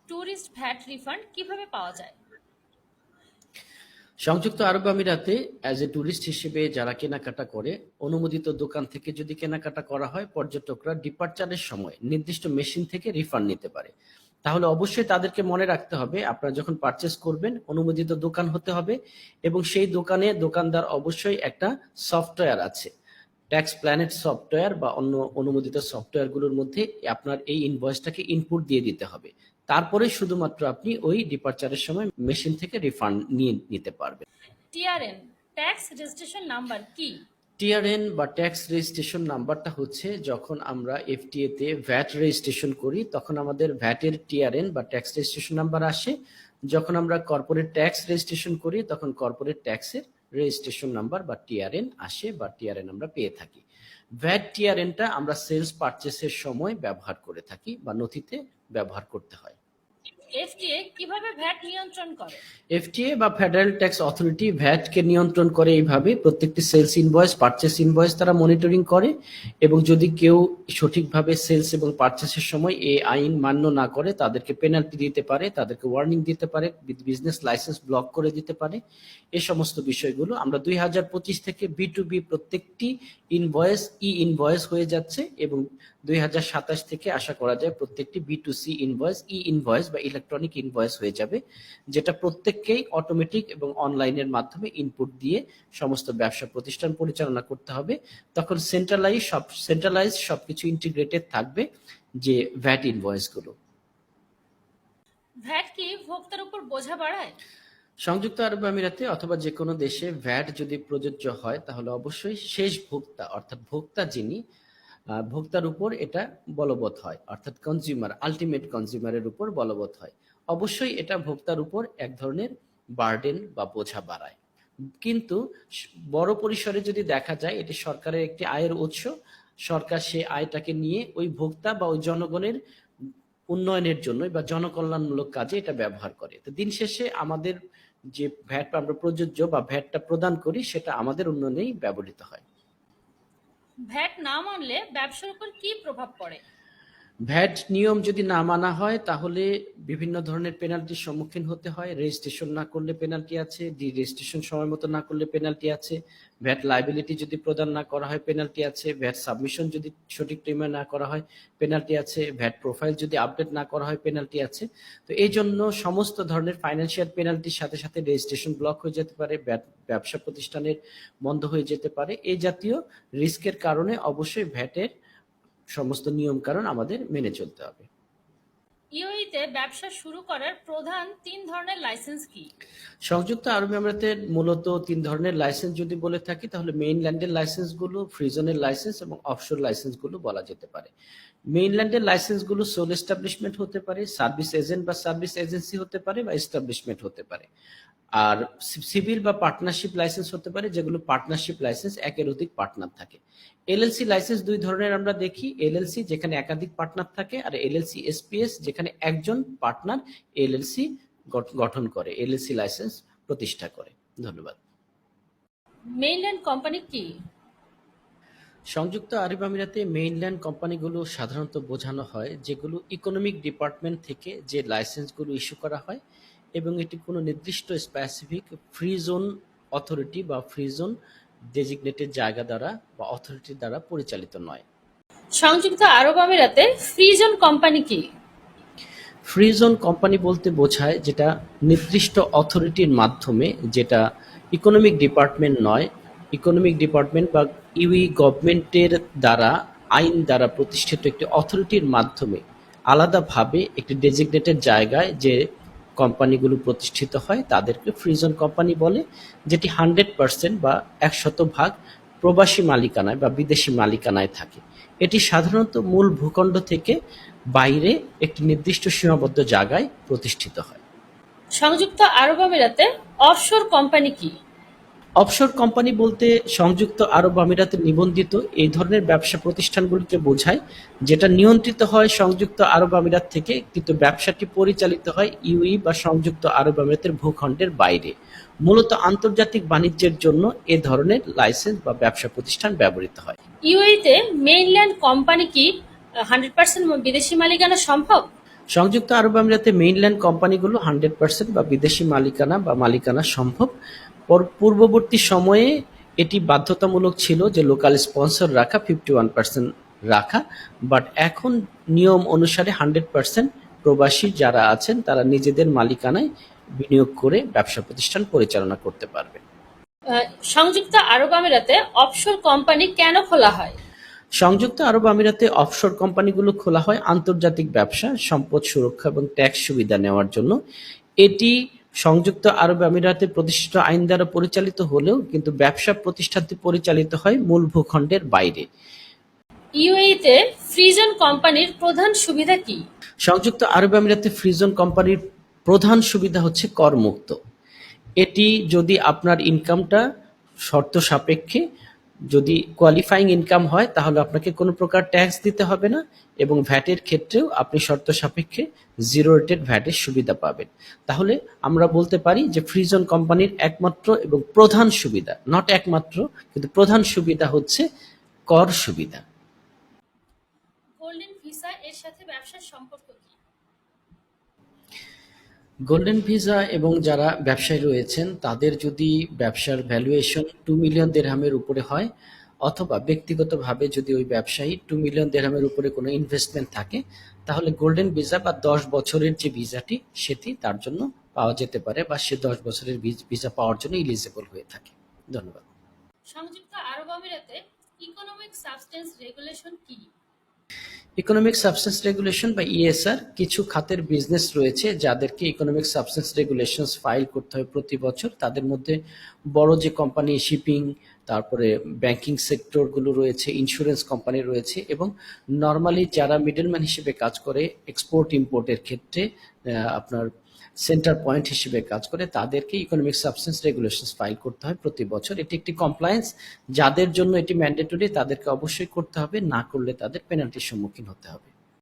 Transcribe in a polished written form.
Tourist VAT refund কিভাবে পাওয়া যায়? সংযুক্ত আরব আমিরাতে অ্যাজ এ ট্যুরিস্ট হিসেবে যারা কেনাকাটা করে, অনুমোদিত দোকান থেকে যদি কেনাকাটা করা হয়, পর্যটকরা ডিপার্চারের সময় নির্দিষ্ট মেশিন থেকে রিফান্ড নিতে পারে। তাহলে অবশ্যই তাদেরকে মনে রাখতে হবে, আপনারা যখন পারচেজ করবেন অনুমোদিত দোকান হতে হবে এবং সেই দোকানে দোকানদার অবশ্যই একটা সফটওয়্যার আছে, ট্যাক্স প্ল্যানেট সফটওয়্যার বা অন্য অনুমোদিত সফটওয়্যারগুলোর মধ্যে আপনার এই ইনভয়েসটাকে ইনপুট দিয়ে দিতে হবে। তারপরে শুধুমাত্র আপনি ওই ডিপার্চারের সময় মেশিন থেকে রিফান্ড নিয়ে নিতে পারবেন। টিআরএন ট্যাক্স রেজিস্ট্রেশন নাম্বার কি? টিআরএন বা ট্যাক্স রেজিস্ট্রেশন নাম্বারটা হচ্ছে যখন আমরা এফটিএ তে ভ্যাট রেজিস্ট্রেশন করি তখন আমাদের ভ্যাটের টিআরএন বা ট্যাক্স রেজিস্ট্রেশন নাম্বার আসে। যখন আমরা কর্পোরেট ট্যাক্স রেজিস্ট্রেশন করি তখন কর্পোরেট ট্যাক্সের রেজিস্ট্রেশন নাম্বার বা টিআরএন আসে বা টিআরএন আমরা পেয়ে থাকি। ভ্যাট টিআরএনটা আমরা সেলস পারচেসের সময় ব্যবহার করে থাকি বা নথিতে ব্যবহার করতে হয়। এফটিএ কিভাবে ভ্যাট নিয়ন্ত্রণ করে? এফটিএ বা ফেডারেল ট্যাক্স অথরিটি ভ্যাটকে নিয়ন্ত্রণ করে এইভাবে, প্রত্যেকটি সেলস ইনভয়েস, পারচেস ইনভয়েস তারা মনিটরিং করে এবং যদি কেউ সঠিকভাবে সেলস এবং পারচেসের সময় এই আইন মান্য না করে তাদেরকে পেনাল্টি দিতে পারে, তাদেরকে ওয়ার্নিং দিতে পারে, বিজনেস লাইসেন্স ব্লক করে দিতে পারে। এই সমস্ত বিষয়গুলো আমরা 2025 থেকে বি2বি প্রত্যেকটি ইনভয়েস ইনভয়েস হয়ে যাচ্ছে এবং 2027 থেকে আশা করা যায় প্রত্যেকটি বি2সি ইনভয়েস ইনভয়েস বা ইলেকট্রনিক ইনভয়েস হয়ে যাবে, যেটা প্রত্যেককেই অটোমেটিক এবং অনলাইনের মাধ্যমে ইনপুট দিয়ে সমস্ত ব্যবসা প্রতিষ্ঠান পরিচালনা করতে হবে। তখন সেন্ট্রালাইজ সবকিছু ইন্টিগ্রেটেড থাকবে যে ভ্যাট ইনভয়েসগুলো। ভ্যাট কি ভোক্তার উপর বোঝা বাড়ায়? সংযুক্ত আরব আমিরাতে অথবা যে কোনো দেশে ভ্যাট যদি প্রযোজ্য হয় তাহলে অবশ্যই শেষ ভোক্তা অর্থাৎ ভোক্তা যিনি, ভোক্তার উপর এটা বলবৎ হয়, অর্থাৎ কনজিউমার, আলটিমেট কনজিউমারের উপর বলবৎ হয়। অবশ্যই এটা ভোক্তার উপর এক ধরনের বার্ডেন বা বোঝা বাড়ায়, কিন্তু বড় পরিসরে যদি দেখা যায় এটি সরকারের একটি আয়ের উৎস। সরকার সে আয়টাকে নিয়ে ওই ভোক্তা বা ওই জনগণের উন্নয়নের জন্য বা জনকল্যাণমূলক কাজে এটা ব্যবহার করে। তো দিন শেষে আমাদের যে ভ্যাট আমরা প্রযোজ্য বা ভ্যাটটা প্রদান করি সেটা আমাদের উন্নয়নেই ব্যবহৃত হয়। ভ্যাট না মানলে ব্যবসার উপর কি প্রভাব পড়ে? ভ্যাট নিয়ম যদি না মানা হয় তাহলে বিভিন্ন ধরনের পেনাল্টির সম্মুখীন হতে হয়। রেজিস্ট্রেশন না করলে পেনাল্টি আছে, ডি রেজিস্ট্রেশন সময় মতো না করলে পেনাল্টি আছে, ভ্যাট লাইবিলিটি যদি প্রদান না করা হয় পেনাল্টি আছে, ভ্যাট সাবমিশন যদি সঠিক টাইমে না করা হয় পেনাল্টি আছে, ভ্যাট প্রোফাইল যদি আপডেট না করা হয় পেনাল্টি আছে। তো এই জন্য সমস্ত ধরনের ফাইন্যান্সিয়াল পেনাল্টির সাথে সাথে রেজিস্ট্রেশন ব্লক হয়ে যেতে পারে, ব্যবসা প্রতিষ্ঠানের বন্ধ হয়ে যেতে পারে। এই জাতীয় রিস্কের কারণে অবশ্যই ভ্যাটের সমস্ত নিয়ম কারণ আমাদের মেনে চলতে হবে। ইউএইতে ব্যবসা শুরু করার প্রধান 3 ধরনের লাইসেন্স কি? সংযুক্ত আরব আমিরাতের মূলত 3 ধরনের লাইসেন্স যদি বলে থাকি তাহলে মেইনল্যান্ডের লাইসেন্সগুলো, ফ্রি জোনের লাইসেন্স এবং অফশোর লাইসেন্সগুলো বলা যেতে পারে। মেইনল্যান্ডের লাইসেন্সগুলো সোল এস্টাবলিশমেন্ট হতে পারে, সার্ভিস এজেন্ট বা সার্ভিস এজেন্সি হতে পারে বা এস্টাবলিশমেন্ট হতে পারে। আর সিভিল বা পার্টনারশিপ লাইসেন্স হতে পারে, যেগুলো পার্টনারশিপ লাইসেন্স, একের অধিক পার্টনার থাকে। এলএলসি লাইসেন্স 2 ধরনের আমরা দেখি, এলএলসি যেখানে একাধিক পার্টনার থাকে আর এলএলসি এসপিএস যেখানে একজন পার্টনার এলএলসি গঠন করে, এলএলসি লাইসেন্স প্রতিষ্ঠা করে। ধন্যবাদ। মেইনল্যান্ড কোম্পানি কি? সংযুক্ত আরব আমিরাতে মেইনল্যান্ড কোম্পানিগুলো সাধারণত বোঝানো হয় যেগুলো ইকোনমিক ডিপার্টমেন্ট থেকে যে লাইসেন্সগুলো ইস্যু করা হয় এবং এটি কোনো নির্দিষ্ট স্পেসিফিক ফ্রি জোন অথরিটি বা ফ্রি জোন ডেজিগনেটেড জায়গা দ্বারা বা অথরিটির দ্বারা পরিচালিত নয়। সংযুক্ত আরব আমিরাতে ফ্রি জোন কোম্পানি কি? ফ্রি জোন কোম্পানি বলতে বোঝায় যেটা নির্দিষ্ট অথরিটির মাধ্যমে, যেটা ইকোনমিক ডিপার্টমেন্ট নয়, ইকোনমিক ডিপার্টমেন্ট বা ইউই গভর্নমেন্টের দ্বারা আইন দ্বারা প্রতিষ্ঠিত একটি অথরিটির মাধ্যমে আলাদাভাবে একটি ডেজিগনেটেড জায়গায় যে কোম্পানিগুলো প্রতিষ্ঠিত হয় তাদেরকে ফ্রি জোন কোম্পানি বলে, যেটি 100% বা 100% প্রবাসী মালিকানায় বা বিদেশি মালিকানায় থাকে। এটি সাধারণত মূল ভূখণ্ড থেকে বাইরে একটি নির্দিষ্ট সীমাবদ্ধ জায়গায় প্রতিষ্ঠিত হয়। সংযুক্ত আরব আমিরাতে অফশোর কোম্পানি কি? অফশোর কোম্পানি বলতে সংযুক্ত আরব আমিরাতে নিবন্ধিত এই ধরনের ব্যবসা প্রতিষ্ঠানগুলিকে বোঝায় যেটা নিয়ন্ত্রিত হয় সংযুক্ত আরব আমিরাত থেকে, কিন্তু ব্যবসাটি পরিচালিত হয় ইউএই বা সংযুক্ত আরব আমিরাতের ভূখণ্ডের বাইরে। মূলত আন্তর্জাতিক বাণিজ্যের জন্য এ ধরনের লাইসেন্স বা ব্যবসা প্রতিষ্ঠান ব্যবহৃত হয়। ইউএইতে মেইনল্যান্ড কোম্পানি কি 100% বিদেশি মালিকানা সম্ভব? সংযুক্ত আরব আমিরাতে মেইনল্যান্ড কোম্পানিগুলো 100% বা বিদেশি মালিকানা বা মালিকানা সম্ভব। পূর্ববর্তী সময়ে এটি বাধ্যতামূলক ছিল যে লোকাল স্পন্সর রাখা, 51% রাখা, বাট এখন নিয়ম অনুসারে 100% প্রবাসী যারা আছেন তারা নিজেদের মালিকানায় বিনিয়োগ করে ব্যবসা প্রতিষ্ঠান পরিচালনা করতে পারবে। সংযুক্ত আরব আমিরাতে অফশোর কোম্পানি কেন খোলা হয়? সংযুক্ত আরব আমিরাতে অফশোর কোম্পানিগুলো খোলা হয় আন্তর্জাতিক ব্যবসা, সম্পদ সুরক্ষা এবং ট্যাক্স সুবিধা নেওয়ার জন্য। এটি সংযুক্ত আরব আমিরাতে প্রতিষ্ঠিত আইন দ্বারা পরিচালিত হলেও কিন্তু ব্যবসা প্রতিষ্ঠানটি পরিচালিত হয় মূল ভূখণ্ডের বাইরে। ইউএইতে ফ্রি জোন কোম্পানির প্রধান সুবিধা কি? সংযুক্ত আরব আমিরাতে ফ্রি জোন কোম্পানির প্রধান সুবিধা হচ্ছে করমুক্ত। এটি যদি আপনার ইনকামটা শর্ত সাপেক্ষে যদি কোয়ালিফাইং ইনকাম হয় তাহলে আপনাকে কোনো প্রকার ট্যাক্স দিতে হবে না, এবং ভ্যাটের ক্ষেত্রেও আপনি শর্ত সাপেক্ষে জিরো রেটেড ভ্যাটের সুবিধা পাবেন। তাহলে আমরা বলতে পারি যে ফ্রি জোন কোম্পানির একমাত্র এবং প্রধান সুবিধা, নট একমাত্র কিন্তু প্রধান সুবিধা হচ্ছে কর সুবিধা। গোল্ডেন ভিসা এর সাথে ব্যবসার সম্পর্ক কি? গোল্ডেন ভিসা এবং যারা ব্যবসায়ী রয়েছেন তাদের যদি ব্যবসার ভ্যালুয়েশন 2 মিলিয়ন দিরহামের উপরে হয়, অথবা ব্যক্তিগতভাবে যদি ওই ব্যবসায়ী 2 মিলিয়ন দিরহামের উপরে কোনো ইনভেস্টমেন্ট থাকে, তাহলে গোল্ডেন ভিসা বা 10 বছরের যে ভিসাটি সেটি তার জন্য পাওয়া যেতে পারে, বা সে 10 বছরের ভিসা পাওয়ার জন্য এলিজিবল হয়ে থাকে। ধন্যবাদ। সংযুক্ত আরব আমিরাতে ইকোনমিক সাবস্টেন্স রেগুলেশন কি? ইকোনমিক সাবস্টেন্স রেগুলেশন বা ইএসআর, কিছু খাতের বিজনেস রয়েছে যাদেরকে ইকোনমিক সাবস্টেন্স রেগুলেশনস ফাইল করতে হয় প্রতি বছর। তাদের মধ্যে বড় যে কোম্পানি, শিপিং, তারপরে ব্যাংকিং সেক্টরগুলো রয়েছে, ইন্স্যুরেন্স কোম্পানি রয়েছে, এবং নর্মালি যারা মিডলম্যান হিসেবে কাজ করে এক্সপোর্ট ইম্পোর্টের ক্ষেত্রে আপনার সেন্টার পয়েন্ট হিসেবে কাজ করে, তাদেরকে ইকোনমিক সাবস্টেন্স রেগুলেশনস ফাইল করতে হয় প্রতি বছর। এটি একটি কমপ্লায়েন্স, যাদের জন্য এটি ম্যান্ডেটরি তাদেরকে অবশ্যই করতে হবে, না করলে তাদের পেনাল্টির সম্মুখীন হতে হবে।